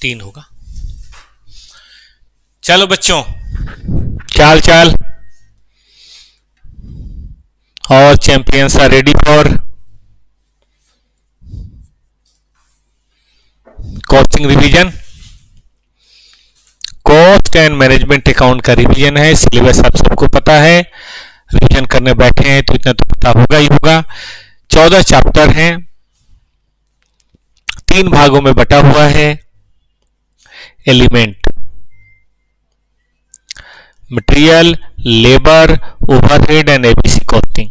3 होगा। चलो बच्चों, क्या हाल चाल? और champions are ready for costing revision. Cost and management account का रिवीजन है। सिलेबस आप सबको पता है, रिवीजन करने बैठे हैं तो इतना तो पता होगा ही होगा। 14 चैप्टर हैं, 3 भागों में बटा हुआ है। Element, material, labour, overhead and ABC costing.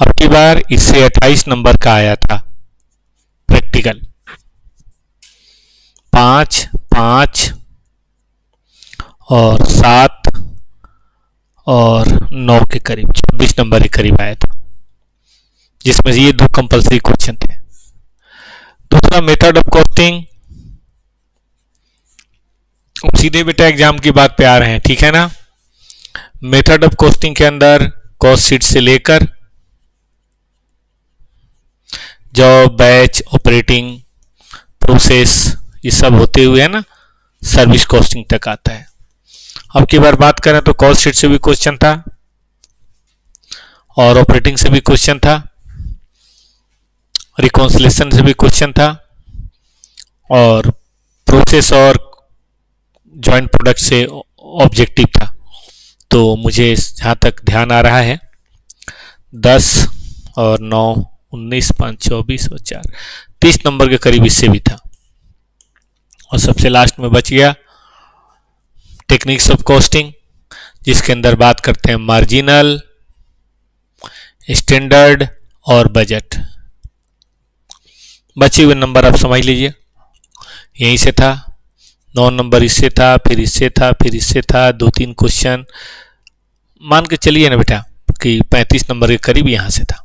अब की बार इससे 28 नंबर का आया था प्रैक्टिकल। 5, 5 और 7 और 9 के करीब 26 नंबर के करीब आया था, जिसमें ये 2 कंपल्सरी क्वेश्चन थे। दूसरा मेथड ऑफ कॉस्टिंग। सीधे बेटा एग्जाम की बात पे आ रहे हैं, ठीक है ना। मेथड ऑफ कॉस्टिंग के अंदर कॉस्ट शीट से लेकर जॉब, बैच, ऑपरेटिंग, प्रोसेस, ये सब होते हुए है ना सर्विस कॉस्टिंग तक आता है। अब की बार बात करें तो कॉस्ट शीट से भी क्वेश्चन था और ऑपरेटिंग से भी क्वेश्चन था, रिकॉन्सिलेशन से भी क्वेश्चन था और प्रोसेस और जॉइंट प्रोडक्ट से ऑब्जेक्टिव था। तो मुझे जहाँ तक ध्यान आ रहा है 10 और 9, 19, 5, 24 और 4, 30 नंबर के करीब इससे भी था। और सबसे लास्ट में बच गया टेक्निक्स ऑफ कॉस्टिंग, जिसके अंदर बात करते हैं मार्जिनल, स्टैंडर्ड और बजट। बचे हुए नंबर आप समझ लीजिए, यहीं से था 9 नंबर, इससे था, फिर इससे था, फिर इससे था, 2-3 क्वेश्चन मान के चलिए ना बेटा कि 35 नंबर के करीब यहाँ से था।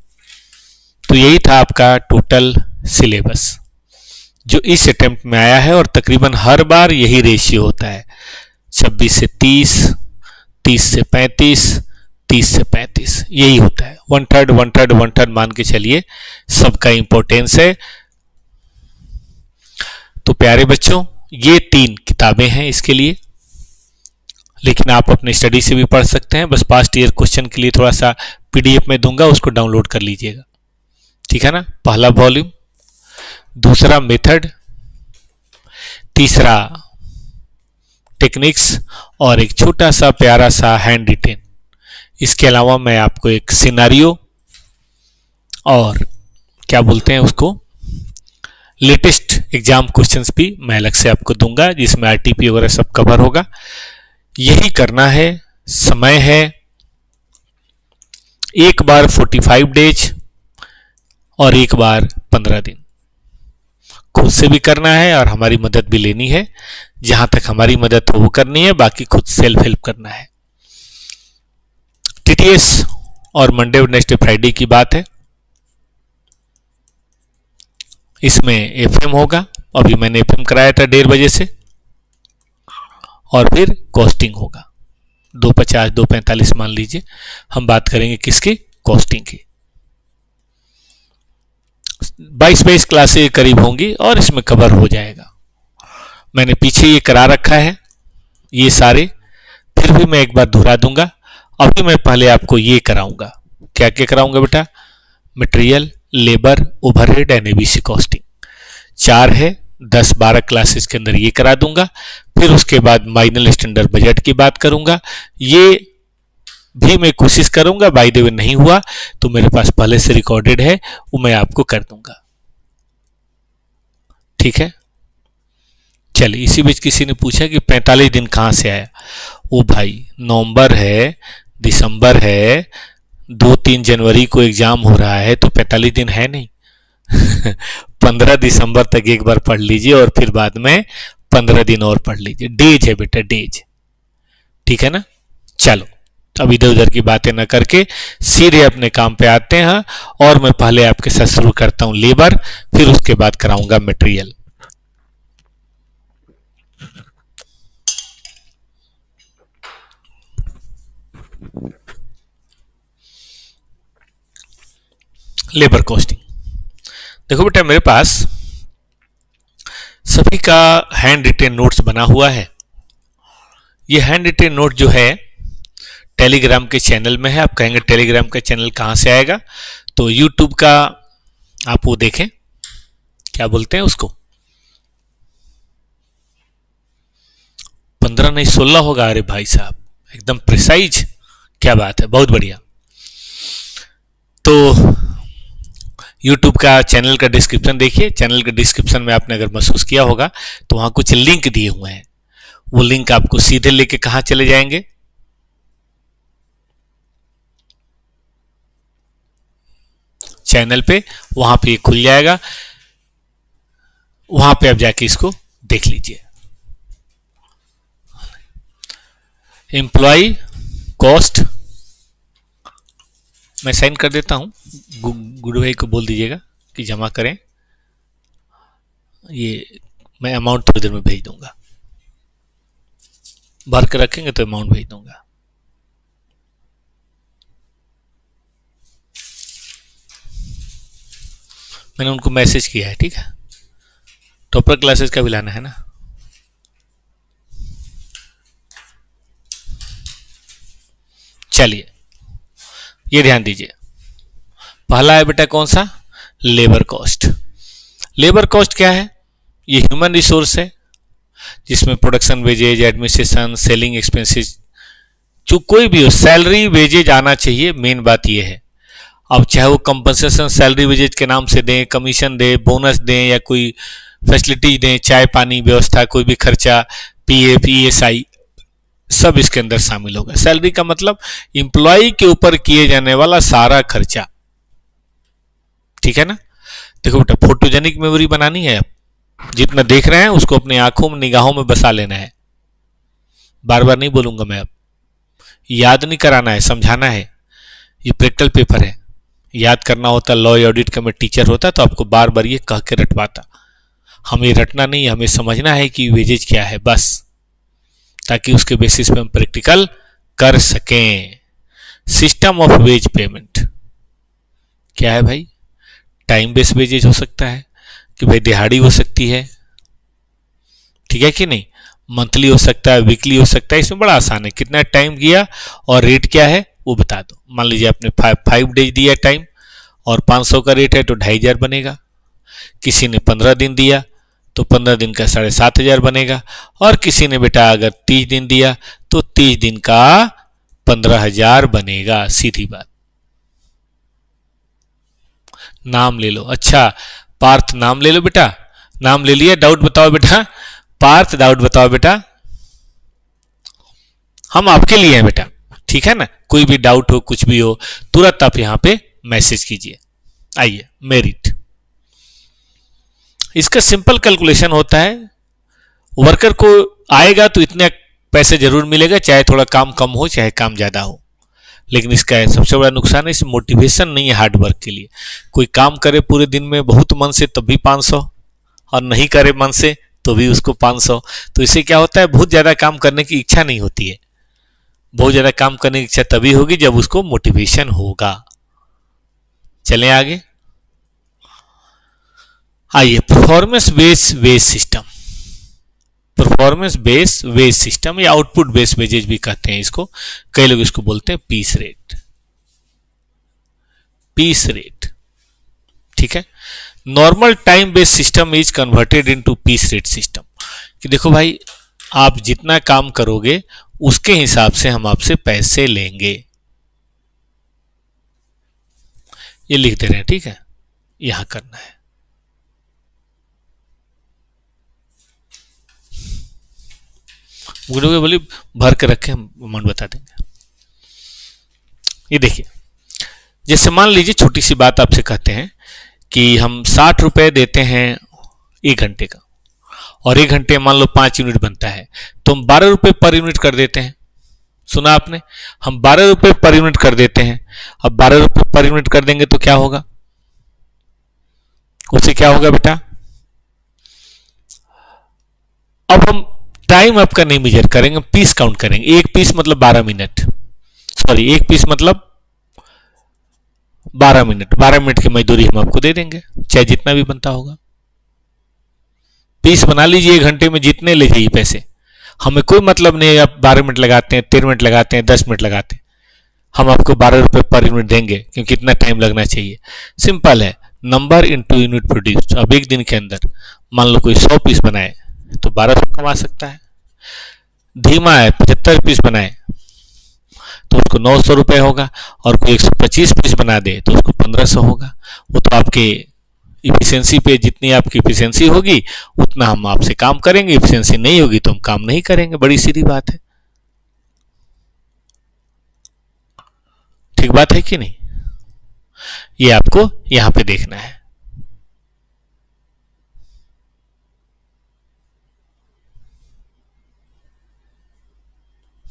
तो यही था आपका टोटल सिलेबस जो इस अटेम्प्ट में आया है। और तकरीबन हर बार यही रेशियो होता है, 26 से 30, 30 से 35, 30 से 35, यही होता है। 1/3 1/3 1/3 मान के चलिए, सबका इंपॉर्टेंस है। तो प्यारे बच्चों, ये 3 किताबें हैं इसके लिए, लेकिन आप अपने स्टडी से भी पढ़ सकते हैं। बस पास्ट ईयर क्वेश्चन के लिए थोड़ा सा पीडीएफ में दूंगा, उसको डाउनलोड कर लीजिएगा, ठीक है ना। पहला वॉल्यूम, दूसरा मेथड, तीसरा टेक्निक्स और एक छोटा सा प्यारा सा हैंड रिटेन। इसके अलावा मैं आपको एक सिनारियो और क्या बोलते हैं उसको, लेटेस्ट एग्जाम क्वेश्चंस भी मैं अलग से आपको दूंगा, जिसमें आरटीपी वगैरह सब कवर होगा। यही करना है, समय है एक बार 45 डेज और एक बार 15 दिन। खुद से भी करना है और हमारी मदद भी लेनी है, जहां तक हमारी मदद हो वो करनी है, बाकी खुद सेल्फ हेल्प करना है। टीटीएस और मंडे वेडनेसडे फ्राइडे की बात है, इसमें एफएम होगा। अभी मैंने एफएम कराया था 1:30 बजे से, और फिर कॉस्टिंग होगा 2:50 2:45 मान लीजिए। हम बात करेंगे किसकी, कॉस्टिंग की। 22 क्लासें करीब होंगी और इसमें कवर हो जाएगा। मैंने पीछे ये करा रखा है ये सारे, फिर भी मैं एक बार दोहरा दूंगा। अभी मैं पहले आपको ये कराऊंगा। क्या क्या कराऊंगा बेटा, material, labour, overhead and ABC costing. 4 है, 10-12 क्लासेस के अंदर ये करा दूंगा। फिर उसके बाद माइनर स्टैंडर्ड बजट की बात करूंगा। ये भी मैं कोशिश करूंगा, बाय द वे नहीं हुआ तो मेरे पास पहले से रिकॉर्डेड है, वो मैं आपको कर दूंगा, ठीक है। चलिए, इसी बीच किसी ने पूछा कि 45 दिन कहां से आया। ओ भाई, नवंबर है, दिसंबर है, 2-3 जनवरी को एग्जाम हो रहा है, तो 45 दिन है नहीं। 15 दिसंबर तक एक बार पढ़ लीजिए और फिर बाद में 15 दिन और पढ़ लीजिए। डेज है बेटा, डेज, ठीक है ना। चलो, अब इधर उधर की बातें न करके सीधे अपने काम पे आते हैं। और मैं पहले आपके साथ शुरू करता हूं लेबर, फिर उसके बाद कराऊंगा मटेरियल। Labour costing. देखो बेटा, मेरे पास सभी का हैंड रिटेन नोट्स बना हुआ है। ये हैंड रिटेन नोट जो है टेलीग्राम के चैनल में है। आप कहेंगे टेलीग्राम का चैनल कहाँ से आएगा, तो यूट्यूब का आप वो देखें, क्या बोलते हैं उसको, 15 नहीं 16 होगा। अरे भाई साहब एकदम प्रिसाइज, क्या बात है, बहुत बढ़िया। तो YouTube का चैनल का डिस्क्रिप्शन देखिए। चैनल के डिस्क्रिप्शन में आपने अगर महसूस किया होगा तो वहां कुछ लिंक दिए हुए हैं। वो लिंक आपको सीधे लेके कहां चले जाएंगे, चैनल पे, वहां पे खुल जाएगा। वहां पे आप जाके इसको देख लीजिए। एम्प्लॉय कॉस्ट मैं साइन कर देता हूं, गुरु भाई को बोल दीजिएगा कि जमा करें। ये मैं अमाउंट थोड़ी देर में भेज दूंगा, भर के रखेंगे तो अमाउंट भेज दूंगा। मैंने उनको मैसेज किया है, ठीक है। टॉपर क्लासेस का भी लाना है ना। चलिए ये ध्यान दीजिए, पहला है बेटा कौन सा, लेबर कॉस्ट। लेबर कॉस्ट क्या है, ये ह्यूमन रिसोर्स है जिसमें production wages, administration, selling expenses, जो कोई भी हो, सैलरी वेजेज आना चाहिए। मेन बात ये है। अब चाहे वो कंपनसेशन सैलरी वेजेज के नाम से दें, कमीशन दें, बोनस दें, या कोई फैसिलिटीज दें, चाय पानी व्यवस्था, कोई भी खर्चा, पीएफ, ईएसआई, सब इसके अंदर शामिल होगा। सैलरी का मतलब इंप्लॉय के ऊपर किए जाने वाला सारा खर्चा, ठीक है ना। देखो बेटा, फोटोजेनिक मेमोरी बनानी है। अब जितना देख रहे हैं उसको अपनी आंखों में, निगाहों में बसा लेना है। बार बार नहीं बोलूंगा मैं, अब याद नहीं कराना है, समझाना है। ये प्रैक्टिकल पेपर है, याद करना होता। लॉ ऑडिट का मैं टीचर होता तो आपको बार बार ये कह के रटवाता। हमें रटना नहीं, हमें समझना है कि वेजेज क्या है बस, ताकि उसके बेसिस पे हम प्रैक्टिकल कर सकें। सिस्टम ऑफ वेज पेमेंट क्या है भाई, टाइम बेस्ड वेजेज हो सकता है कि भाई दिहाड़ी हो सकती है, ठीक है कि नहीं, मंथली हो सकता है, वीकली हो सकता है। इसमें बड़ा आसान है, कितना टाइम किया और रेट क्या है वो बता दो। मान लीजिए आपने 5 डेज दिया टाइम और 500 का रेट है तो 2500 बनेगा। किसी ने 15 दिन दिया तो 15 दिन का 7500 बनेगा। और किसी ने बेटा अगर 30 दिन दिया तो 30 दिन का 15000 बनेगा। सीधी बात। नाम ले लो। अच्छा पार्थ, नाम ले लो बेटा। नाम ले लिया, डाउट बताओ बेटा। पार्थ डाउट बताओ बेटा। हम आपके लिए हैं बेटा, ठीक है ना। कोई भी डाउट हो, कुछ भी हो, तुरंत आप यहां पे मैसेज कीजिए। आइए, मेरिट, इसका सिंपल कैलकुलेशन होता है। वर्कर को आएगा तो इतने पैसे जरूर मिलेगा, चाहे थोड़ा काम कम हो चाहे काम ज्यादा हो। लेकिन इसका सबसे बड़ा नुकसान है, इसमें मोटिवेशन नहीं है हार्ड वर्क के लिए। कोई काम करे पूरे दिन में बहुत मन से तब भी 500, और नहीं करे मन से तो भी उसको 500। तो इससे क्या होता है, बहुत ज्यादा काम करने की इच्छा नहीं होती है। बहुत ज्यादा काम करने की इच्छा तभी होगी जब उसको मोटिवेशन होगा। चलें आगे। आइए, performance based wage system. Performance based wage system या आउटपुट बेस्ड वेजेज भी कहते हैं इसको। कई लोग इसको बोलते हैं पीस रेट। पीस रेट, ठीक है। Normal time based system is converted into piece rate system. कि देखो भाई, आप जितना काम करोगे उसके हिसाब से हम आपसे पैसे लेंगे। ये लिख दे रहे हैं, ठीक है, यहां करना है। गुरु बोली भर के रखे, हम अमाउंट बता देंगे। ये देखिए, जैसे मान लीजिए छोटी सी बात आपसे कहते हैं कि हम 60 रुपए देते हैं 1 घंटे का, और 1 घंटे मान लो 5 यूनिट बनता है, तो हम 12 रुपए पर यूनिट कर देते हैं। सुना आपने, हम 12 रुपए पर यूनिट कर देते हैं। अब 12 रुपए पर यूनिट कर देंगे तो क्या होगा, उससे क्या होगा बेटा, अब हम टाइम आपका नहीं मेजर करेंगे, पीस काउंट करेंगे। 1 पीस मतलब 12 मिनट, सॉरी 1 पीस मतलब 12 मिनट। 12 मिनट की मजदूरी हम आपको दे देंगे, चाहे जितना भी बनता होगा। पीस बना लीजिए, 1 घंटे में जितने ले जाइए पैसे, हमें कोई मतलब नहीं है आप 12 मिनट लगाते हैं, 13 मिनट लगाते हैं, 10 मिनट लगाते हैं, हम आपको 12 रुपये पर यूनिट देंगे क्योंकि इतना टाइम लगना चाहिए। सिंपल है, नंबर इंटू यूनिट प्रोड्यूस। अब एक दिन के अंदर मान लो कोई 100 पीस बनाए तो 1200 कमा सकता है। धीमा है, 75 पीस बनाए तो उसको 900 रुपये होगा, और कोई 125 पीस बना दे तो उसको 1500 होगा। वो तो आपके इफिशियंसी पे, जितनी आपकी इफिशियंसी होगी उतना हम आपसे काम करेंगे, इफिशियंसी नहीं होगी तो हम काम नहीं करेंगे, बड़ी सीधी बात है। ठीक बात है कि नहीं? ये आपको यहां पे देखना है।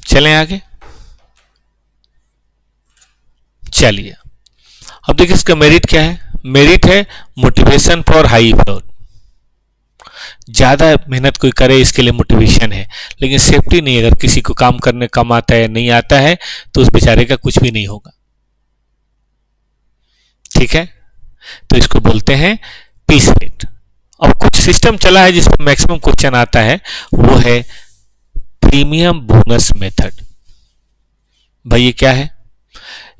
चलें आगे। चलिए अब देखिए इसका मेरिट क्या है। मेरिट है मोटिवेशन फॉर हाई एफर्ट। ज्यादा मेहनत कोई करे इसके लिए मोटिवेशन है, लेकिन सेफ्टी नहीं। अगर किसी को काम करने कम आता है, नहीं आता है, तो उस बेचारे का कुछ भी नहीं होगा। ठीक है, तो इसको बोलते हैं पीस रेट। अब कुछ सिस्टम चला है जिसमें मैक्सिमम क्वेश्चन आता है, वो है प्रीमियम बोनस मेथड। भाई ये क्या है?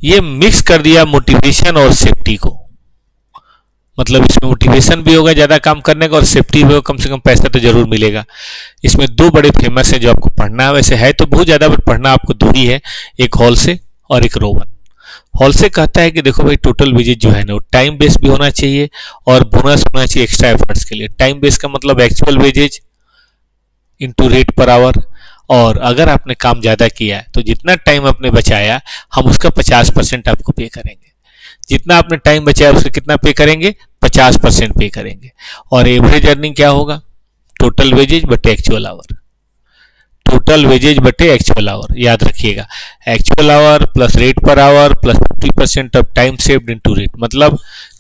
ये मिक्स कर दिया मोटिवेशन और सेफ्टी को। मतलब इसमें मोटिवेशन भी होगा ज्यादा काम करने का और सेफ्टी भी होगा, कम से कम पैसा तो जरूर मिलेगा। इसमें दो बड़े फेमस हैं जो आपको पढ़ना है। वैसे है तो बहुत ज्यादा, बट पढ़ना आपको दो ही है, एक हॉल से और एक रोवन। हॉल से कहता है कि देखो भाई टोटल वेजेज जो है ना वो टाइम बेस भी होना चाहिए और बोनस होना चाहिए एक्स्ट्रा एफर्ट्स के लिए। टाइम बेस का मतलब actual wages into rate per hour, और अगर आपने काम ज्यादा किया है तो जितना टाइम आपने बचाया हम उसका 50% आपको पे करेंगे। जितना आपने टाइम बचाया उसका कितना पे करेंगे? 50% पे करेंगे। और एवरेज अर्निंग क्या होगा? टोटल वेजेज बटे एक्चुअल आवर। टोटल वेजेज बटे एक्चुअल आवर, याद रखिएगा। Actual our plus rate per our plus 50% of time saved into rate, मतलब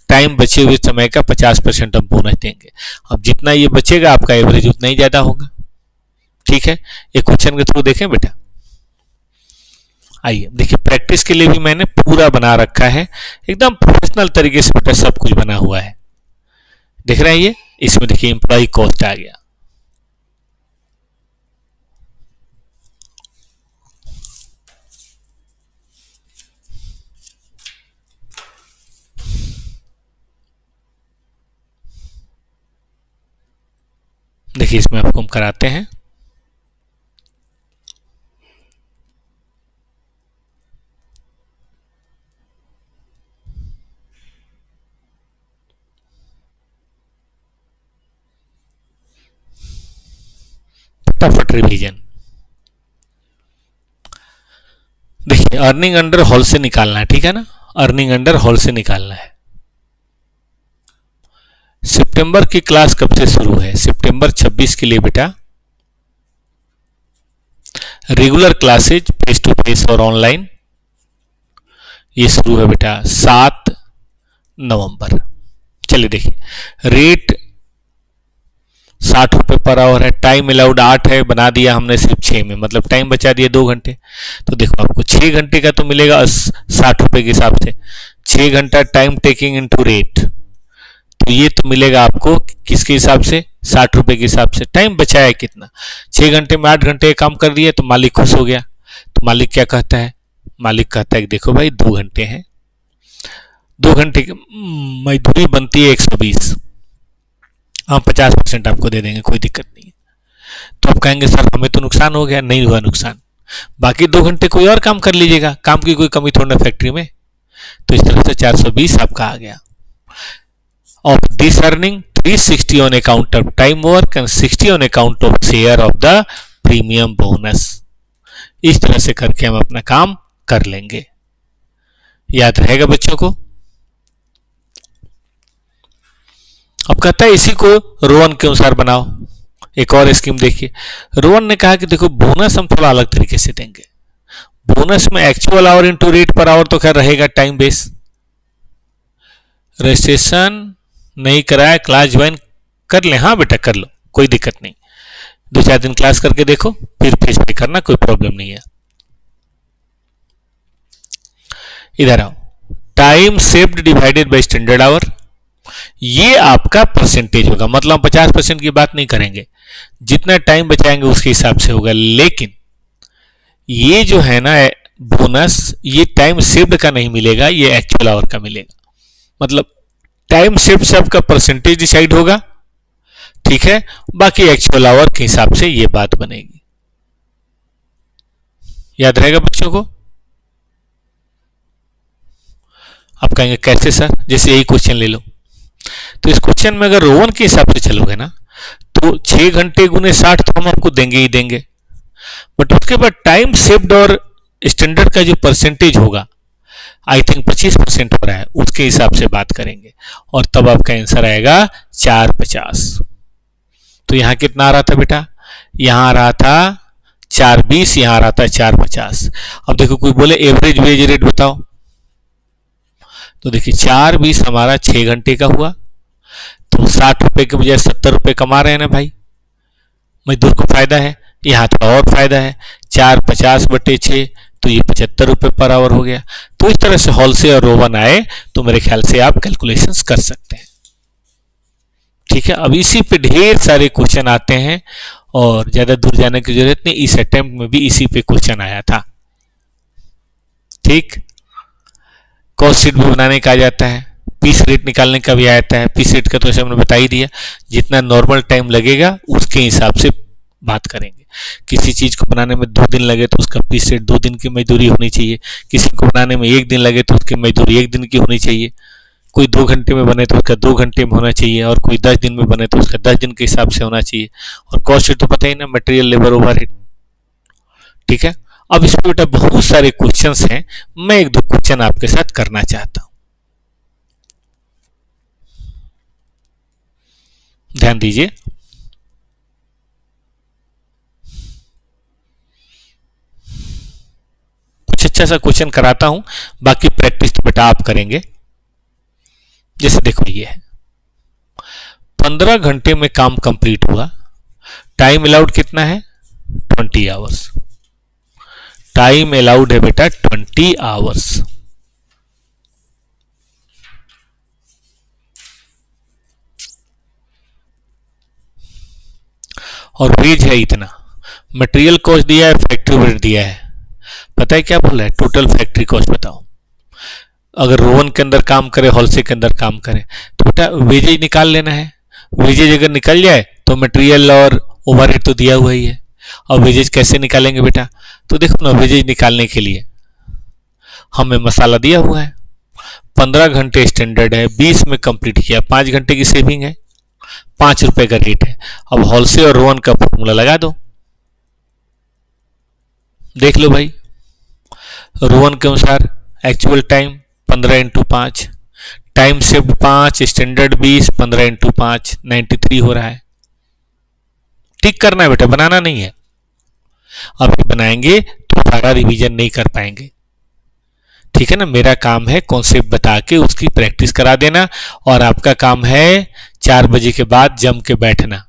टाइम बचे हुए समय का 50% हम बोनस देंगे। अब जितना ये बचेगा आपका एवरेज उतना ही ज्यादा होगा। ठीक है, एक क्वेश्चन के थ्रू देखें बेटा। आइए देखिए, प्रैक्टिस के लिए भी मैंने पूरा बना रखा है, एकदम प्रोफेशनल तरीके से बेटा सब कुछ बना हुआ है। देख रहे हैं ये? इसमें देखिए एम्प्लॉय कॉस्ट आ गया। देखिए इसमें आपको हम कराते हैं। फटाफट रिवीजन। देखिए अर्निंग अंडर हॉल से निकालना है, ठीक है ना? अर्निंग अंडर हॉल से निकालना है। सितंबर की क्लास कब से शुरू है? सितंबर 26 के लिए बेटा regular classes face to face और ऑनलाइन ये शुरू है बेटा 7 नवंबर। चलिए देखिए रेट 60 रुपये पर आवर है, टाइम अलाउड 8 है, बना दिया हमने सिर्फ 6 में, मतलब टाइम बचा दिया 2 घंटे। तो देखो आपको 6 घंटे का तो मिलेगा 60 रुपये के हिसाब से। 6 घंटा टाइम टेकिंग इनटू रेट, तो ये तो मिलेगा आपको किसके हिसाब से? 60 रुपये के हिसाब से। टाइम बचाया कितना? 6 घंटे में 8 घंटे काम कर दिए तो मालिक खुश हो गया। तो मालिक क्या कहता है? मालिक कहता है कि देखो भाई 2 घंटे हैं, 2 घंटे की मजदूरी बनती है 120, हम 50% आपको दे देंगे, कोई दिक्कत नहीं है। तो आप कहेंगे सर हमें तो नुकसान हो गया। नहीं हुआ नुकसान, बाकी 2 घंटे कोई और काम कर लीजिएगा, काम की कोई कमी थोड़ा फैक्ट्री में। तो इस तरह से 420 आपका आ गया। Of this earning 360 on account of time work and 60 on account of share of the premium bonus। इस तरह से करके हम अपना काम कर लेंगे। याद रहेगा बच्चों को? अब कहता है इसी को रोवन के अनुसार बनाओ। एक और स्कीम देखिए, रोवन ने कहा कि देखो बोनस हम थोड़ा अलग तरीके से देंगे। बोनस में actual our into rate per our तो खैर रहेगा टाइम बेस। रजिस्ट्रेशन नहीं कराया, क्लास ज्वाइन कर ले। हाँ बेटा कर लो, कोई दिक्कत नहीं। 2-4 दिन क्लास करके देखो, फिर फीस पे करना, कोई प्रॉब्लम नहीं है। इधर आओ, time saved divided by standard our. ये आपका परसेंटेज होगा, मतलब 50% की बात नहीं करेंगे, जितना टाइम बचाएंगे उसके हिसाब से होगा। लेकिन ये जो है ना बोनस, ये टाइम सेव्ड का नहीं मिलेगा, ये एक्चुअल आवर का मिलेगा। मतलब टाइम सेव्ड से आपका परसेंटेज डिसाइड होगा, ठीक है, बाकी एक्चुअल आवर के हिसाब से ये बात बनेगी। याद रहेगा बच्चों को? आप कहेंगे कैसे सर? जैसे यही क्वेश्चन ले लो, तो इस क्वेश्चन में अगर रोवन के हिसाब से चलोगे ना, तो 6 घंटे गुने 60 तो हम आपको देंगे ही देंगे, बट उसके बाद टाइम सेव्ड और स्टैंडर्ड का जो परसेंटेज होगा, आई थिंक 25% हो रहा है, उसके हिसाब से बात करेंगे, और तब आपका आंसर आएगा 450। तो यहां कितना आ रहा था बेटा? यहां आ रहा था 420, यहां आ रहा था 450। अब देखो कोई बोले एवरेज वेज रेट बताओ, तो देखिए 420 हमारा 6 घंटे का हुआ, तो 60 रुपए के बजाय 70 रुपए कमा रहे हैं ना भाई, मजदूर को फायदा है। यहां थोड़ा और फायदा है, 450/6 तो ये 75 रुपए पर आवर हो गया। तो इस तरह से हॉल से और रोवन आए तो मेरे ख्याल से आप कैलकुलेशंस कर सकते हैं, ठीक है। अब इसी पे ढेर सारे क्वेश्चन आते हैं और ज्यादा दूर जाने की जरूरत नहीं, इस अटेम्प्ट में भी इसी पे क्वेश्चन आया था, ठीक। कॉस्ट शीट भी बनाने का आ जाता है, पीस रेट निकालने का भी आता है। पीस रेट का तो हमने बता ही दिया, जितना नॉर्मल टाइम लगेगा उसके हिसाब से बात करेंगे। किसी चीज को बनाने में 2 दिन लगे तो उसका पीस रेट 2 दिन की मजदूरी होनी चाहिए, किसी को बनाने में 1 दिन लगे तो उसकी मजदूरी 1 दिन की होनी चाहिए, कोई 2 घंटे में बने तो उसका 2 घंटे में होना चाहिए, और कोई 10 दिन में बने तो उसका 10 दिन के हिसाब से होना चाहिए। और कॉस्ट शीट तो पता ही ना, मटेरियल, लेबर, ओवरहेड, ठीक है। अब इसमें बेटा बहुत सारे क्वेश्चंस हैं, मैं 1-2 क्वेश्चन आपके साथ करना चाहता हूं, ध्यान दीजिए। कुछ अच्छा सा क्वेश्चन कराता हूं, बाकी प्रैक्टिस तो बेटा आप करेंगे। जैसे देखो ये है, 15 घंटे में काम कंप्लीट हुआ, टाइम अलाउड कितना है? 20 आवर्स। टाइम अलाउड है बेटा 20 आवर्स। और वेज है इतना, मटेरियल कॉस्ट दिया है, फैक्ट्री ओवरहेड दिया है, पता है क्या बोल रहा है? टोटल फैक्ट्री कॉस्ट बताओ। अगर रोवन के अंदर काम करे, होलसेल के अंदर काम करे, तो बेटा वेजेज निकाल लेना है। वेजेज अगर निकल जाए तो मटेरियल और ओवरहेड तो दिया हुआ ही है। और वेजेज कैसे निकालेंगे बेटा? तो देखो ना, वेजेज निकालने के लिए हमें मसाला दिया हुआ है, 15 घंटे स्टैंडर्ड है, 20 में कंप्लीट किया, 5 घंटे की सेविंग है, 5 रुपए का रेट है। अब होलसेल और रोवन का फॉर्मूला लगा दो, देख लो भाई। रोवन के अनुसार actual time 15 × 5, time saved 5, standard 20, 15 × 5 93 हो रहा है। ठीक करना है बेटा, बनाना नहीं है। अभी बनाएंगे तो सारा रिवीजन नहीं कर पाएंगे, ठीक है ना। मेरा काम है कॉन्सेप्ट बता के उसकी प्रैक्टिस करा देना, और आपका काम है 4 बजे के बाद जम के बैठना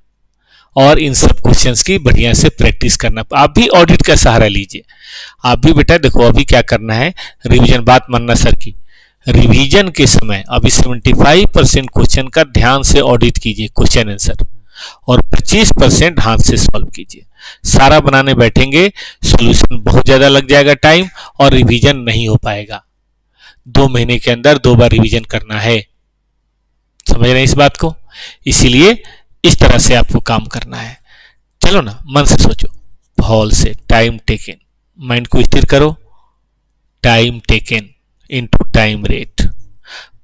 और इन सब क्वेश्चंस की बढ़िया से प्रैक्टिस करना। आप भी ऑडिट का सहारा लीजिए। आप भी बेटा देखो, अभी क्या करना है, रिवीजन, बात मानना सर की, रिवीजन के समय अभी 75% क्वेश्चन का ध्यान से ऑडिट कीजिए, क्वेश्चन आंसर, और 25% हाथ से सॉल्व कीजिए। सारा बनाने बैठेंगे, सॉल्यूशन बहुत ज्यादा लग जाएगा टाइम, और रिवीजन नहीं हो पाएगा। 2 महीने के अंदर 2 बार रिवीजन करना है, समझ रहे हैं इस बात को? इसीलिए इस तरह से आपको काम करना है। चलो ना, मन से सोचो, हॉल से टाइम टेकन, माइंड को स्थिर करो, time taken into time rate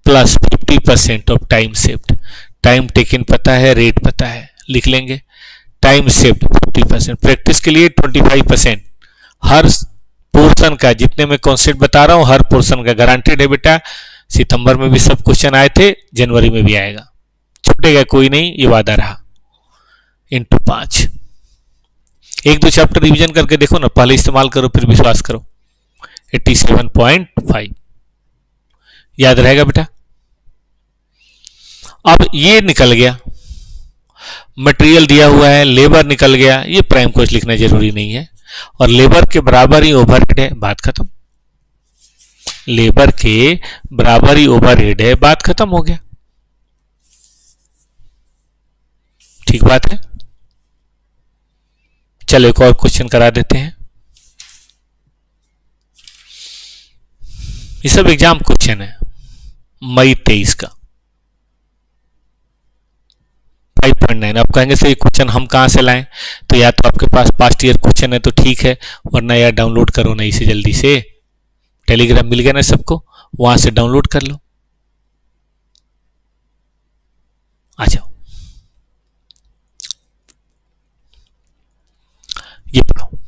plus 50% of time saved. Time taken पता है, रेट पता है, लिख लेंगे। टाइम सेव्ड 50%, प्रैक्टिस के लिए 25%। हर पोर्शन का, जितने मैं कॉन्सेप्ट बता रहा हूं, हर पोर्शन का गारंटेड है बेटा। सितंबर में भी सब क्वेश्चन आए थे, जनवरी में भी आएगा, छूटेगा कोई नहीं, ये वादा रहा। इंटू 5, 1-2 चैप्टर रिवीजन करके देखो ना, पहले इस्तेमाल करो फिर विश्वास करो। 87.5 याद रहेगा बेटा। अब ये निकल गया, मटेरियल दिया हुआ है, लेबर निकल गया, ये प्राइम कॉस्ट लिखना जरूरी नहीं है, और लेबर के बराबर ही ओवरहेड है, बात खत्म। लेबर के बराबर ही ओवरहेड है, बात खत्म हो गया। ठीक बात है। चलो एक और क्वेश्चन करा देते हैं। ये सब एग्जाम क्वेश्चन है मई 23 का 5.9। आप कहेंगे सर ये क्वेश्चन हम कहाँ से लाएं? तो या तो आपके पास पास्ट ईयर क्वेश्चन है तो ठीक है, वरना यार डाउनलोड करो ना इसे जल्दी से। टेलीग्राम मिल गया ना सबको, वहां से डाउनलोड कर लो। आ जाओ, ये पढ़ो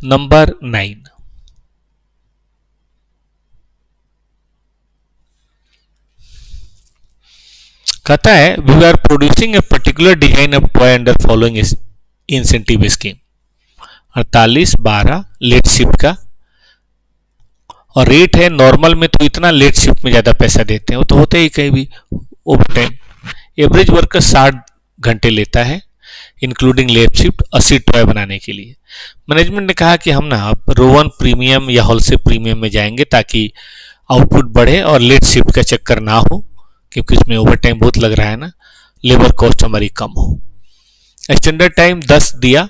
नंबर 9। कहता है we are producing a particular design of toy under following incentive scheme. 48/12 late shift का, और रेट है नॉर्मल में तो इतना, लेट शिफ्ट में ज्यादा पैसा देते हैं, वो तो होते ही कहीं भी ओवर टाइम। एवरेज वर्कर 60 घंटे लेता है इंक्लूडिंग लेट शिफ्ट 80 टॉय बनाने के लिए। मैनेजमेंट ने कहा कि हम ना अब रोवन प्रीमियम या होलसेल प्रीमियम में जाएंगे ताकि आउटपुट बढ़े और लेट शिफ्ट का चक्कर ना हो, क्योंकि इसमें ओवर टाइम बहुत लग रहा है ना, लेबर कॉस्ट हमारी कम हो। स्टैंडर्ड टाइम 10 दिया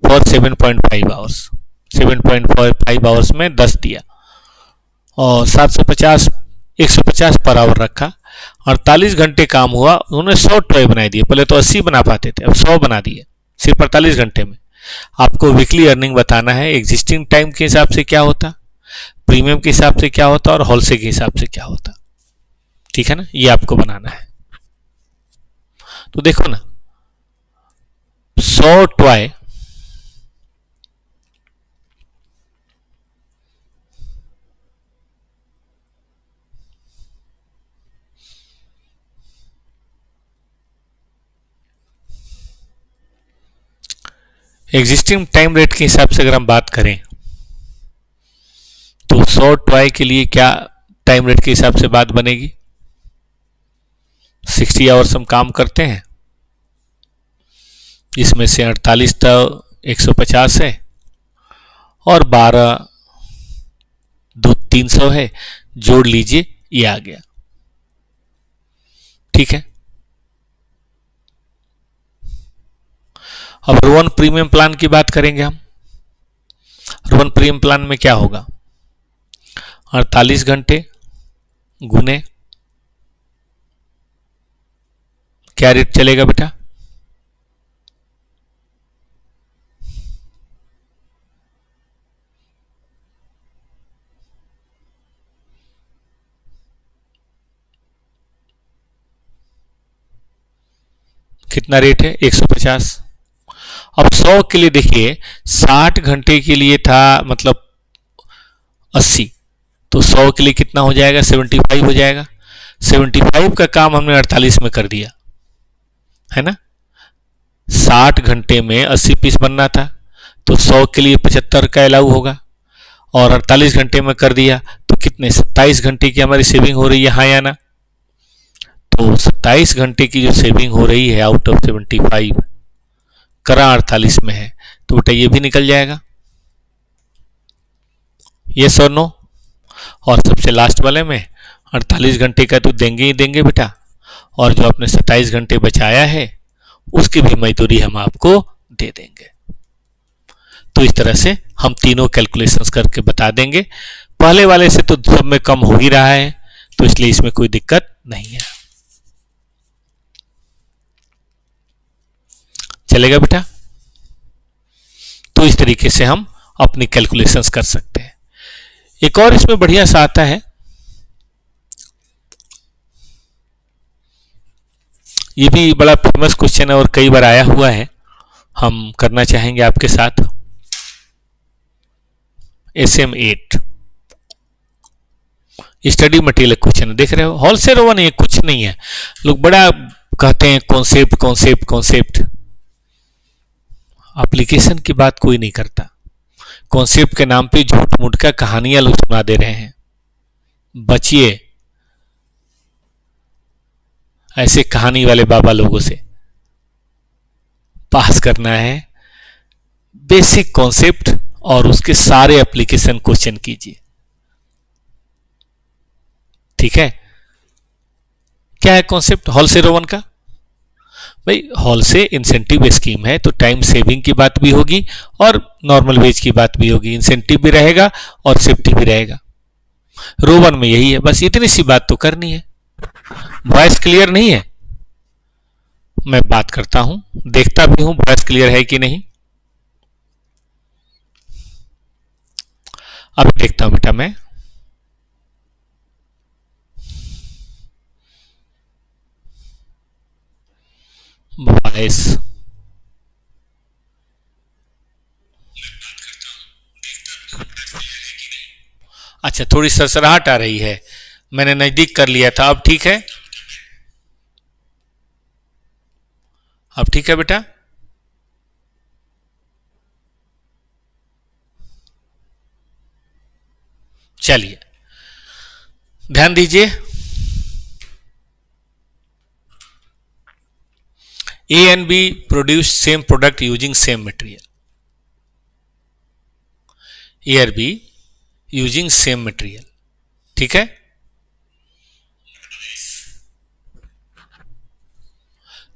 फॉर 7.5 आवर्स, 7.5 आवर्स में 10 दिया, और 150 पर आवर रखा। 48 घंटे काम हुआ, उन्होंने 100 टॉय बना दिए। पहले तो 80 बना पाते थे, अब 100 बना दिए सिर्फ 48 घंटे में। आपको वीकली अर्निंग बताना है, एग्जिस्टिंग टाइम के हिसाब से क्या होता, प्रीमियम के हिसाब से क्या होता और होलसेल के हिसाब से क्या होता। ठीक है ना, ये आपको बनाना है। तो देखो ना 100 टॉय एग्जिस्टिंग टाइम रेट के हिसाब से अगर हम बात करें तो 100 टॉय के लिए क्या टाइम रेट के हिसाब से बात बनेगी। 60 आवर्स हम काम करते हैं, इसमें से 48 तो 150 है और 12 2 300 है, जोड़ लीजिए ये आ गया। ठीक है, अब रोवन प्रीमियम प्लान की बात करेंगे हम। रोवन प्रीमियम प्लान में क्या होगा, 48 घंटे गुने क्या रेट चलेगा बेटा, कितना रेट है 150। अब 100 के लिए देखिए 60 घंटे के लिए था, मतलब 80, तो 100 के लिए कितना हो जाएगा 75 हो जाएगा। 75 का काम हमने 48 में कर दिया है ना। 60 घंटे में 80 पीस बनना था, तो 100 के लिए 75 का अलाउ होगा, और 48 घंटे में कर दिया तो कितने 27 घंटे की हमारी सेविंग हो रही है, हाँ या ना। तो 27 घंटे की जो सेविंग हो रही है आउट ऑफ 75 करा 48 में है, तो बेटा ये भी निकल जाएगा, यस और नो। और सबसे लास्ट वाले में 48 घंटे का तो देंगे ही देंगे बेटा, और जो आपने 27 घंटे बचाया है उसकी भी मजदूरी हम आपको दे देंगे। तो इस तरह से हम तीनों कैलकुलेशंस करके बता देंगे। पहले वाले से तो सब में कम हो ही रहा है, तो इसलिए इसमें कोई दिक्कत नहीं है। चलेगा बेटा, तो इस तरीके से हम अपनी कैलकुलेशंस कर सकते हैं। एक और इसमें बढ़िया सा आता है, ये भी बड़ा फेमस क्वेश्चन है और कई बार आया हुआ है, हम करना चाहेंगे आपके साथ। SM8 स्टडी मटेरियल क्वेश्चन है, देख रहे हो, होलसेल ओवन ये कुछ नहीं है। लोग बड़ा कहते हैं कॉन्सेप्ट कॉन्सेप्ट कॉन्सेप्ट, एप्लीकेशन की बात कोई नहीं करता। कॉन्सेप्ट के नाम पे झूठ मूठ का कहानियां लोग सुना दे रहे हैं, बचिए ऐसे कहानी वाले बाबा लोगों से। पास करना है बेसिक कॉन्सेप्ट और उसके सारे एप्लीकेशन क्वेश्चन कीजिए, ठीक है। क्या है कॉन्सेप्ट हॉल से रो वन का? भाई हॉल से इंसेंटिव स्कीम है तो टाइम सेविंग की बात भी होगी और नॉर्मल वेज की बात भी होगी, इंसेंटिव भी रहेगा और सेफ्टी भी रहेगा। रो वन में यही है, बस इतनी सी बात तो करनी है। वॉइस क्लियर नहीं है? मैं बात करता हूं, देखता भी हूं वॉइस क्लियर है कि नहीं। अब देखता हूं बेटा मैं। वॉइस अच्छा, थोड़ी सरसराहट आ रही है, मैंने नजदीक कर लिया था। अब ठीक है? अब ठीक है बेटा? चलिए ध्यान दीजिए। A and B produce same product using same material. A और B using same material. ठीक है?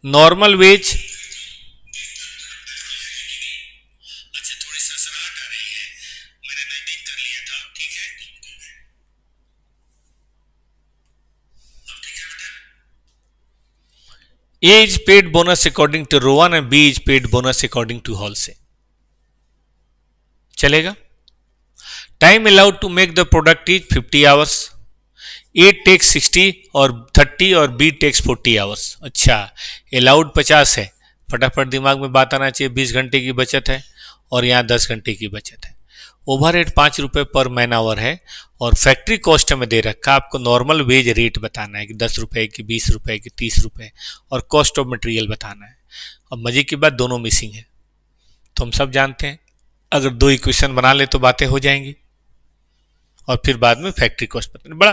Normal wage A is paid bonus according to row 1 and B is paid bonus according to hall से चलेगा? Time allowed to make the product is 50 hours, A takes 60 और 30 और B takes 40 hours. अच्छा, allowed 50 है, फटाफट दिमाग में बात आना चाहिए, 20 घंटे की बचत है और यहाँ 10 घंटे की बचत है। ओवरहेड 5 रुपये पर मैन आवर है और फैक्ट्री कॉस्ट में दे रखा, आपको नॉर्मल वेज रेट बताना है कि 10 रुपये की, 20 रुपये की, 30 रुपये, और कॉस्ट ऑफ मटेरियल बताना है। अब मजे की बात, दोनों मिसिंग है, तो हम सब जानते हैं अगर दो इक्वेशन बना ले तो बातें हो जाएंगी और फिर बाद में फैक्ट्री कॉस्ट बताना। बड़ा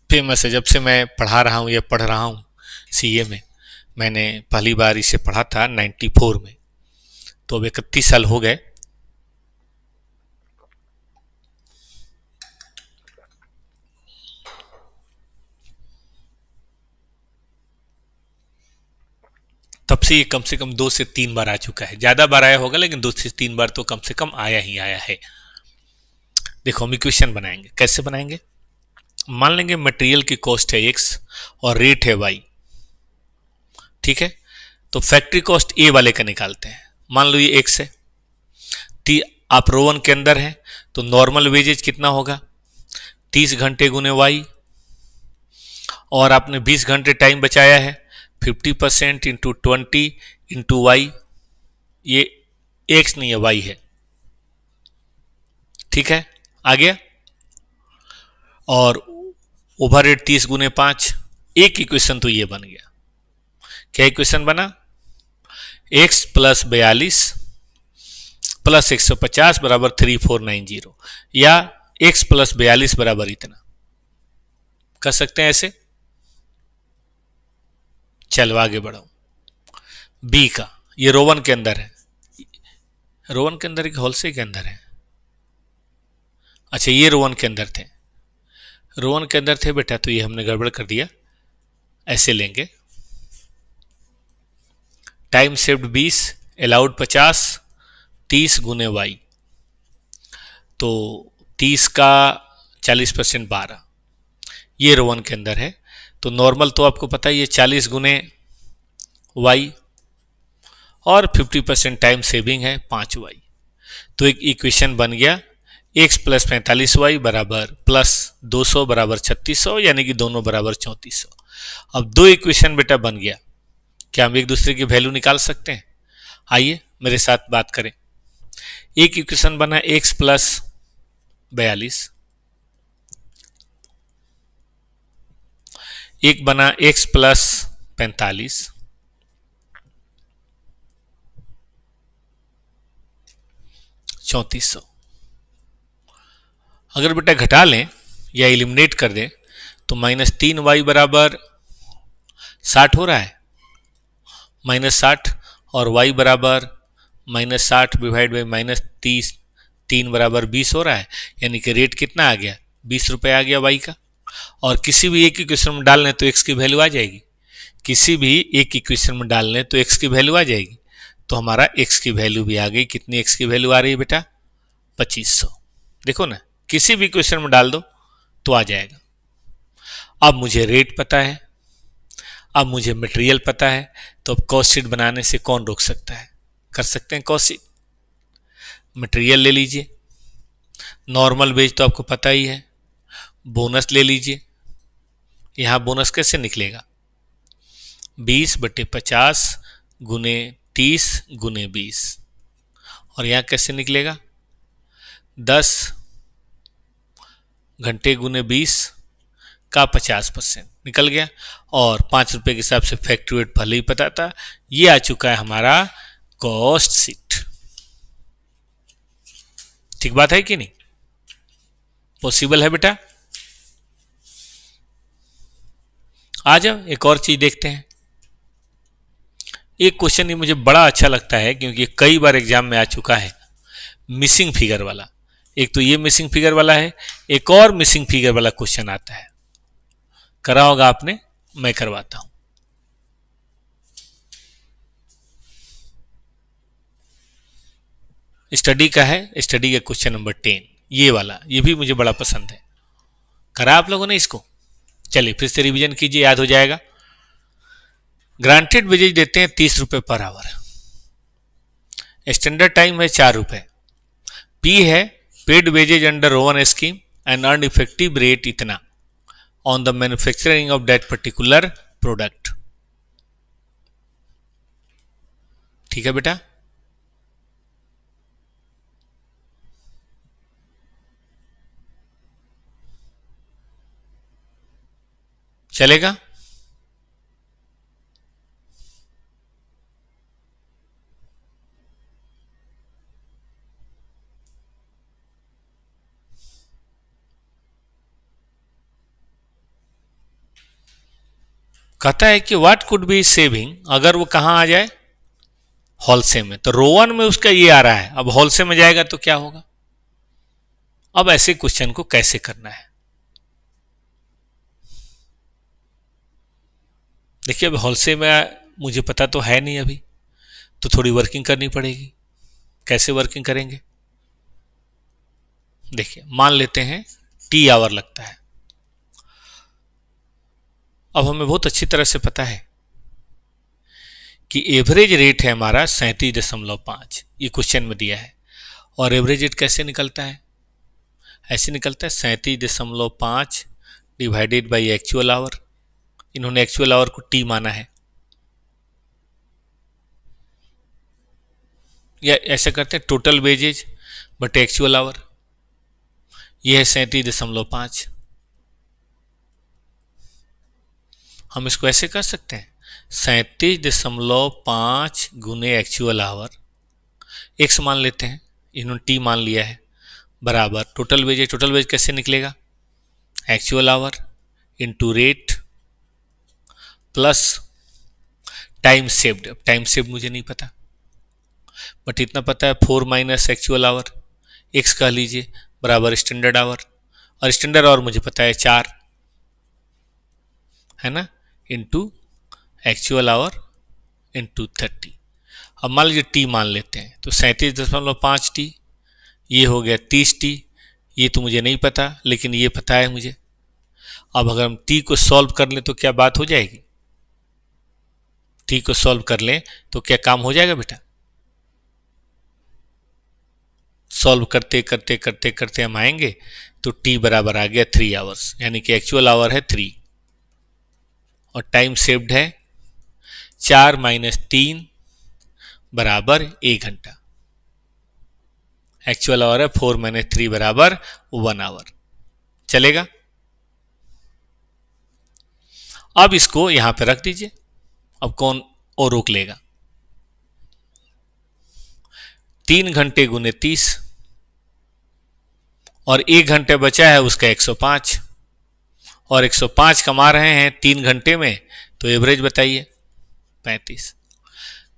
फेमस है, जब से मैं पढ़ा रहा हूँ या पढ़ रहा हूँ सीए में, मैंने पहली बार इसे पढ़ा था 94 में, तो अब 31 साल हो गए। तब से ये कम से कम 2 से 3 बार आ चुका है, ज्यादा बार आया होगा लेकिन 2 से 3 बार तो कम से कम आया ही आया है। देखो हम इक्वेशन बनाएंगे, कैसे बनाएंगे? मान लेंगे मटेरियल की कॉस्ट है x और रेट है y, ठीक है? तो फैक्ट्री कॉस्ट ए वाले का निकालते हैं। मान लो ये x है, आप रो वन के अंदर है तो नॉर्मल वेजेज कितना होगा? 30 घंटे गुने y, और आपने 20 घंटे टाइम बचाया है, 50% इंटू 20 इंटू वाई, ये x नहीं है y है, ठीक है? आ गया? और ओवरहेड 30 गुने 5, एक इक्वेशन तो ये बन गया। क्या इक्वेशन बना? x प्लस 42 प्लस 150 बराबर 3490, या x प्लस 42 बराबर इतना। कर सकते हैं ऐसे? चलो आगे बढ़ो। बी का, ये रो वन के अंदर है, रो वन के अंदर एक होलसे के अंदर है। अच्छा, ये रो वन के अंदर थे, रो वन के अंदर थे बेटा, तो ये हमने गड़बड़ कर दिया। ऐसे लेंगे, टाइम सेव्ड 20, अलाउड 50, 30 गुने वाई, तो 30 का 40% 12, ये रो वन के अंदर है। तो नॉर्मल तो आपको पता है ये 40 गुने वाई और 50% टाइम सेविंग है 5 वाई। तो एक इक्वेशन बन गया, x प्लस 45 वाई बराबर प्लस 200 बराबर 3600, यानी कि दोनों बराबर 3400। अब दो इक्वेशन बेटा बन गया। क्या हम एक दूसरे की वैल्यू निकाल सकते हैं? आइए मेरे साथ बात करें। एक इक्वेशन बना x प्लस 42, एक बना x प्लस 45, $3400। अगर बेटा घटा लें या एलिमिनेट कर दें तो -3y बराबर 60 हो रहा है, -60, और y बराबर -60 डिवाइड बाई -30, 3 बराबर 20 हो रहा है, यानी कि रेट कितना आ गया? 20 रुपये आ गया y का। और किसी भी एक इक्वेशन में डाल लें तो x की वैल्यू आ जाएगी, किसी भी एक इक्वेशन में डाल लें तो x की वैल्यू आ जाएगी। तो हमारा x की वैल्यू भी आ गई। कितनी x की वैल्यू आ रही है बेटा? 2500। देखो ना, किसी भी इक्वेशन में डाल दो तो आ जाएगा। अब मुझे रेट पता है, अब मुझे मटेरियल पता है, तो अब कॉस्ट शीट बनाने से कौन रोक सकता है? कर सकते हैं कॉस्ट शीट। मटेरियल ले लीजिए, नॉर्मल वेज तो आपको पता ही है, बोनस ले लीजिए। यहां बोनस कैसे निकलेगा? 20/50 गुने 30 गुने 20। और यहां कैसे निकलेगा? 10 घंटे गुने 20 का 50% निकल गया। और 5 रुपए के हिसाब से फैक्ट्री वेट पहले ही पता था। ये आ चुका है हमारा कॉस्ट शीट। ठीक बात है कि नहीं? पॉसिबल है बेटा? आ जाओ, एक और चीज देखते हैं। एक क्वेश्चन ये मुझे बड़ा अच्छा लगता है क्योंकि कई बार एग्जाम में आ चुका है, मिसिंग फिगर वाला। एक तो ये मिसिंग फिगर वाला है, एक और मिसिंग फिगर वाला क्वेश्चन आता है। करा होगा आपने, मैं करवाता हूं। स्टडी का है, स्टडी का क्वेश्चन नंबर 10, ये वाला, ये भी मुझे बड़ा पसंद है। करा आप लोगों ने इसको? चलिए फिर से रिवीजन कीजिए, याद हो जाएगा। ग्रांटेड वेजेज देते हैं 30 रुपए पर आवर, स्टैंडर्ड टाइम है 4 रुपए, पी है paid wages under own scheme and earn effective rate इतना on the manufacturing of that particular product. ठीक है बेटा? चलेगा? कहता है कि व्हाट कुड बी सेविंग, अगर वो कहां आ जाए? होलसेल में। तो रोवन में उसका ये आ रहा है, अब होलसेल में जाएगा तो क्या होगा? अब ऐसे क्वेश्चन को कैसे करना है? देखिए, अब होलसेल में मुझे पता तो है नहीं अभी, तो थोड़ी वर्किंग करनी पड़ेगी। कैसे वर्किंग करेंगे? देखिए, मान लेते हैं टी आवर लगता है। अब हमें बहुत अच्छी तरह से पता है कि एवरेज रेट है हमारा 37.5, ये क्वेश्चन में दिया है। और एवरेज रेट कैसे निकलता है? ऐसे निकलता है 37.5 डिवाइडेड बाई एक्चुअल आवर। इन्होंने एक्चुअल आवर को टी माना है, या ऐसा करते हैं total wages but actual hour, यह है 37.5। हम इसको ऐसे कर सकते हैं 37.5 गुने एक्चुअल आवर, एक्स मान लेते हैं, इन्होंने टी मान लिया है, बराबर टोटल वेज। टोटल वेज कैसे निकलेगा? Actual our into rate plus time saved. Time saved मुझे नहीं पता, बट इतना पता है 4 माइनस एक्चुअल आवर, एक्स कह लीजिए, बराबर स्टैंडर्ड आवर। और स्टैंडर्ड आवर मुझे पता है 4 है ना, इंटू एक्चुअल आवर इंटू 30। अब मान लीजिए टी मान लेते हैं, तो 37.5 टी, ये हो गया 30 टी। ये तो मुझे नहीं पता, लेकिन ये पता है मुझे। अब अगर हम टी को सॉल्व कर लें तो क्या बात हो जाएगी? टी को सॉल्व कर लें तो क्या काम हो जाएगा बेटा? सॉल्व करते करते करते करते हम आएंगे तो टी बराबर आ गया 3 आवर्स, यानी कि एक्चुअल आवर है 3 और टाइम सेव्ड है 4 माइनस 3 बराबर 1 घंटा। एक्चुअल आवर है 4 माइनस 3 बराबर 1 आवर। चलेगा? अब इसको यहां पे रख दीजिए, अब कौन और रोक लेगा? 3 घंटे गुने 30 और 1 घंटे बचा है उसका 105, और 105 कमा रहे हैं 3 घंटे में, तो एवरेज बताइए 35।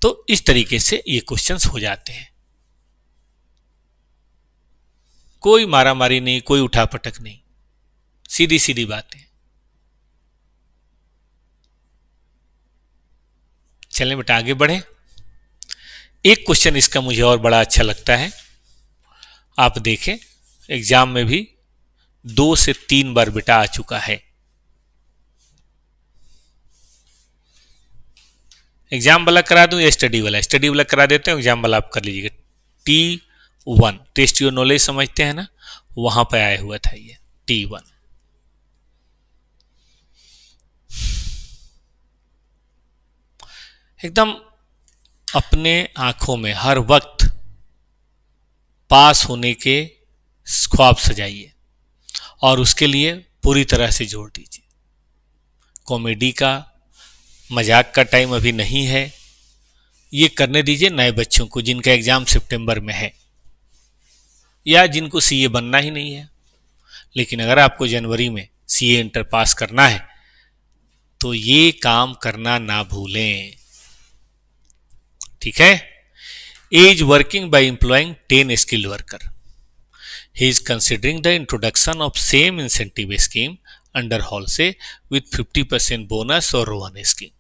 तो इस तरीके से ये क्वेश्चंस हो जाते हैं, कोई मारा मारी नहीं, कोई उठापटक नहीं, सीधी सीधी बातें। चलें बेटा आगे बढ़े। एक क्वेश्चन इसका मुझे और बड़ा अच्छा लगता है, आप देखें एग्जाम में भी 2 से 3 बार बेटा आ चुका है। एग्जाम वाला करा दूं या स्टडी वाला? स्टडी वाला करा देते हैं, एग्जाम वाला आप कर लीजिएगा। T1 टेस्ट योर नॉलेज समझते हैं ना, वहां पर आया हुआ था ये T1। एकदम अपने आंखों में हर वक्त पास होने के ख्वाब सजाइए और उसके लिए पूरी तरह से जोर दीजिए। कॉमेडी का, मजाक का टाइम अभी नहीं है, ये करने दीजिए नए बच्चों को जिनका एग्जाम सितंबर में है या जिनको सीए बनना ही नहीं है। लेकिन अगर आपको जनवरी में सीए इंटर पास करना है तो ये काम करना ना भूलें, ठीक है। is working by employing 10 skilled worker. He is considering the introduction of same incentive scheme under Halsey with 50% bonus or one scheme,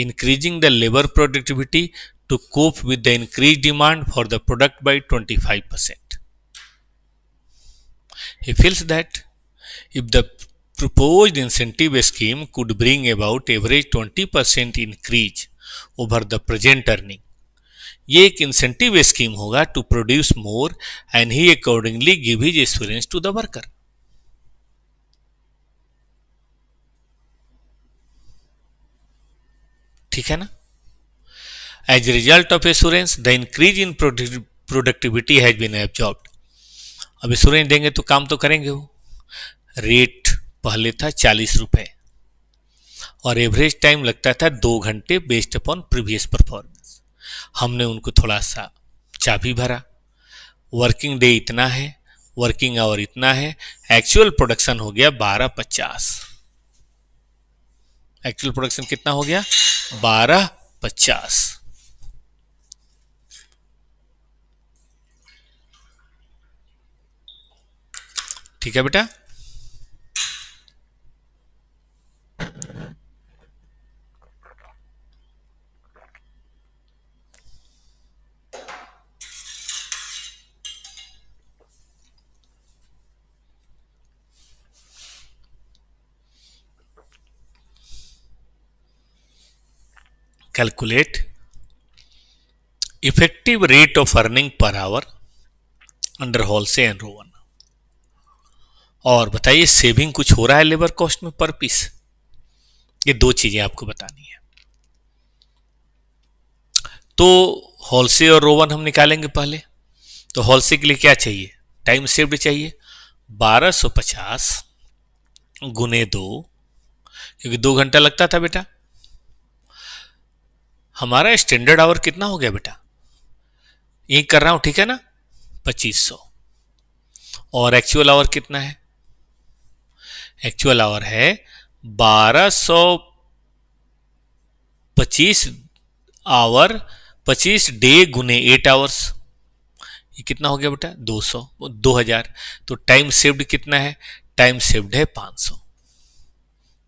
increasing the labor productivity to cope with the increased demand for the product by 25%. He feels that if the proposed incentive scheme could bring about average 20% increase over the present earning, ये एक incentive scheme होगा to produce more and he accordingly give his assurance to the worker. ठीक है ना। As a result of assurance the increase in productivity has been absorbed. अब assurance देंगे तो काम तो करेंगे वो। रेट पहले था 40 रुपए और एवरेज टाइम लगता था 2 घंटे बेस्ड अपॉन प्रीवियस परफॉर्मेंस। हमने उनको थोड़ा सा चाबी भरा, वर्किंग डे इतना है, वर्किंग आवर इतना है, एक्चुअल प्रोडक्शन हो गया 1250। एक्चुअल प्रोडक्शन कितना हो गया? 1250। ठीक है बेटा। Calculate effective rate of earning per hour under Halsey and Rowan। और बताइए सेविंग कुछ हो रहा है लेबर कॉस्ट में पर पीस? ये 2 चीजें आपको बतानी है। तो हॉल्से और रोवन हम निकालेंगे पहले। तो हॉल्से के लिए क्या चाहिए? टाइम सेव्ड चाहिए 1250 गुने 2, क्योंकि 2 घंटा लगता था बेटा। हमारा स्टैंडर्ड आवर कितना हो गया बेटा? ये कर रहा हूं, ठीक है ना, 2500। और एक्चुअल आवर कितना है? एक्चुअल आवर है 1225 आवर, 25 डे गुने 8 आवर्स। ये कितना हो गया बेटा? 200, 2000। तो टाइम सेव्ड कितना है? टाइम सेव्ड है 500।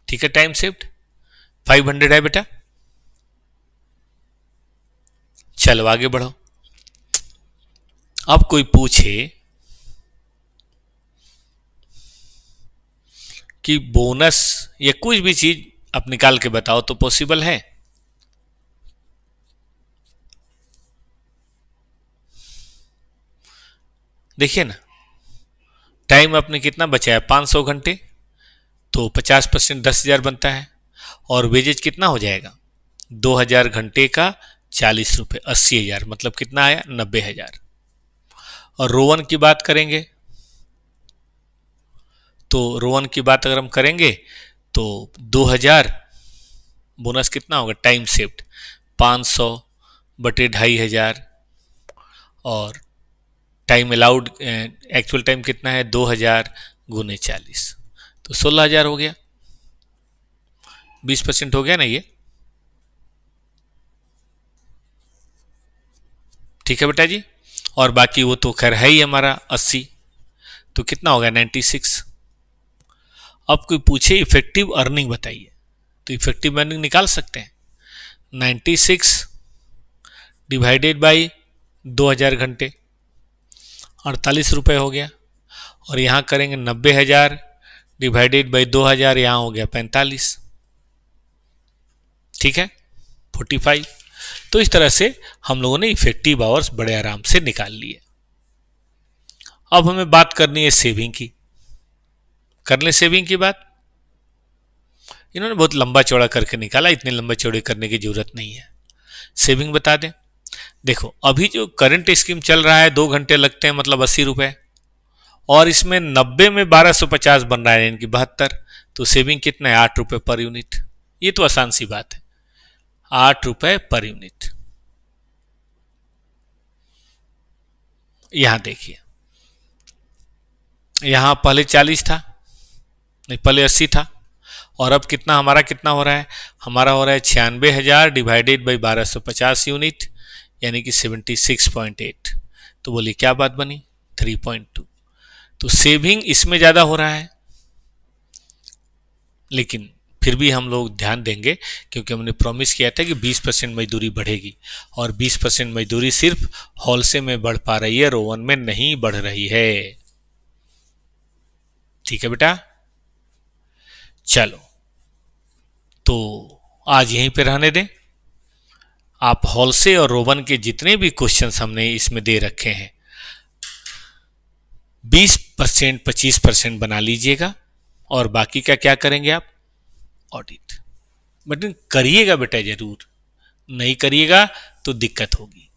ठीक है, टाइम सेव्ड 500 है बेटा। चलो आगे बढ़ो। अब कोई पूछे कि बोनस या कुछ भी चीज आप निकाल के बताओ तो पॉसिबल है? देखिए ना, टाइम आपने कितना बचाया? 500 घंटे, तो 50% 10,000 बनता है। और वेजेज कितना हो जाएगा? 2000 घंटे का 40 रुपए, 80,000, मतलब कितना आया? 90,000। और रोवन की बात करेंगे तो रोवन की बात अगर हम करेंगे तो 2000 बोनस कितना होगा? टाइम सेव्ड 500 बटे 2500 और टाइम अलाउड एक्चुअल टाइम कितना है? 2000 गुने 40, तो 16,000 हो गया। 20% हो गया ना ये। ठीक है बेटा जी। और बाकी वो तो खैर है ही हमारा 80, तो कितना होगा? 96। अब कोई पूछे इफेक्टिव अर्निंग बताइए, तो इफेक्टिव अर्निंग निकाल सकते हैं। 96 डिवाइडेड बाई 2000 घंटे, 48 रुपये हो गया। और यहाँ करेंगे 90,000 डिवाइडेड बाई 2000, यहाँ हो गया 45, ठीक है, 45। तो इस तरह से हम लोगों ने इफेक्टिव आवर्स बड़े आराम से निकाल लिए। अब हमें बात करनी है सेविंग की। कर ले सेविंग की बात। इन्होंने बहुत लंबा चौड़ा करके निकाला, इतने लंबे चौड़े करने की जरूरत नहीं है। सेविंग बता दें। देखो अभी जो करंट स्कीम चल रहा है 2 घंटे लगते हैं, मतलब 80 रुपए, और इसमें 90 में 1250 बन रहा है, यानी कि 72। तो सेविंग कितना है? 8 रुपए पर यूनिट। ये तो आसान सी बात है, 8 रुपए पर यूनिट। यहां देखिए, यहां पहले 40 था, नहीं पहले 80 था, और अब कितना हमारा कितना हो रहा है? हमारा हो रहा है 96,000 डिवाइडेड बाई 1250 यूनिट, यानी कि 76.8। तो बोलिए क्या बात बनी? 3.2। तो सेविंग इसमें ज्यादा हो रहा है, लेकिन फिर भी हम लोग ध्यान देंगे, क्योंकि हमने प्रॉमिस किया था कि 20% मजदूरी बढ़ेगी, और 20% मजदूरी सिर्फ होलसेल में बढ़ पा रही है, रोवन में नहीं बढ़ रही है। ठीक है बेटा, चलो तो आज यहीं पे रहने दें। आप होलसेल और रोवन के जितने भी क्वेश्चंस हमने इसमें दे रखे हैं 20% 25% बना लीजिएगा, और बाकी का क्या करेंगे आप? ऑडिट। बट करिएगा बेटा जरूर, नहीं करिएगा तो दिक्कत होगी।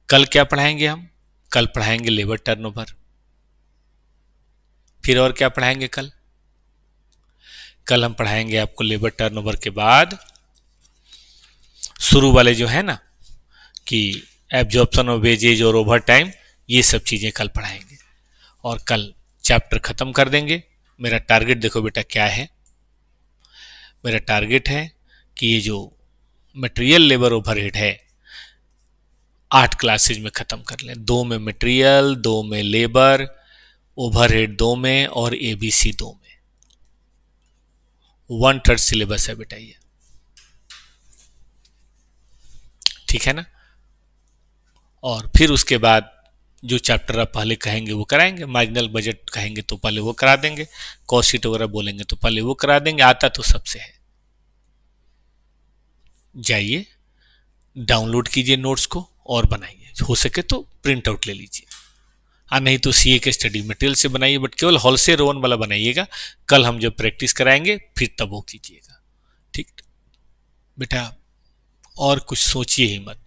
कल क्या पढ़ाएंगे हम? कल पढ़ाएंगे लेबर टर्नओवर। फिर और क्या पढ़ाएंगे कल? कल हम पढ़ाएंगे आपको लेबर टर्नओवर के बाद शुरू वाले जो है ना कि एब्जॉर्प्शन ऑफ वेजेज और ओवर टाइम, ये सब चीजें कल पढ़ाएंगे, और कल चैप्टर खत्म कर देंगे। मेरा टारगेट देखो बेटा क्या है। मेरा टारगेट है कि ये जो मटेरियल लेबर ओवरहेड है 8 क्लासेज में खत्म कर लें। 2 में मटेरियल, 2 में लेबर, ओवरहेड 2 में, और एबीसी 2 में। 1/3 सिलेबस है बेटा ये, ठीक है ना। और फिर उसके बाद जो चैप्टर आप पहले कहेंगे वो कराएंगे। मार्जिनल बजट कहेंगे तो पहले वो करा देंगे, कॉस्ट शीट वगैरह बोलेंगे तो पहले वो करा देंगे। आता तो सबसे है। जाइए डाउनलोड कीजिए नोट्स को और बनाइए, हो सके तो प्रिंट आउट ले लीजिए, नहीं तो सीए के स्टडी मटेरियल से बनाइए, बट केवल होलसेल रोवन वाला बनाइएगा। कल हम जब प्रैक्टिस कराएंगे फिर तब वो कीजिएगा, ठीक बेटा। और कुछ सोचिए ही मत,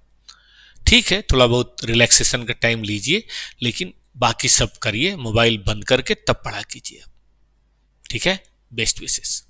ठीक है। थोड़ा बहुत रिलैक्सेशन का टाइम लीजिए, लेकिन बाकी सब करिए, मोबाइल बंद करके तब पढ़ा कीजिए, ठीक है। Best wishes.